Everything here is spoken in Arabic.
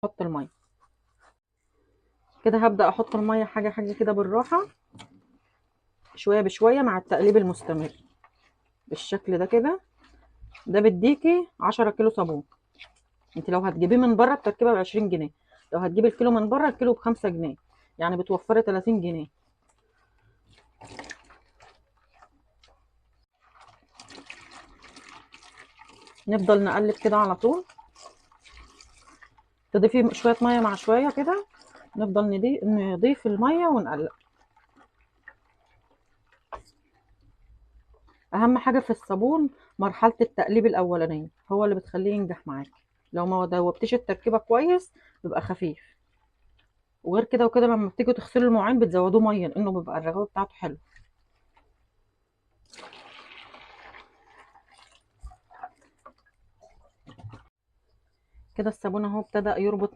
نحط الميه كده. هبدا احط الميه حاجه حاجه كده بالراحه، شويه بشويه، مع التقليب المستمر بالشكل ده كده. ده بيديكي 10 كيلو صابون. انت لو هتجيبيه من بره التركيبه ب 20 جنيه، لو هتجيبي الكيلو من بره الكيلو ب 5 جنيه، يعني بتوفري 30 جنيه. نفضل نقلب كده على طول. تضيفي شويه ميه مع شويه كده، نفضل نضيف الميه ونقلب. اهم حاجه في الصابون مرحله التقليب الاولانيه، هو اللي بتخليه ينجح معاكي. لو ما دوبتيش التركيبه كويس بيبقى خفيف. وغير كده وكده لما بتيجوا تغسلوا المواعين بتزودوه ميه، لانه بيبقى الرغوه بتاعته حلو. كده الصابون اهو ابتدى يربط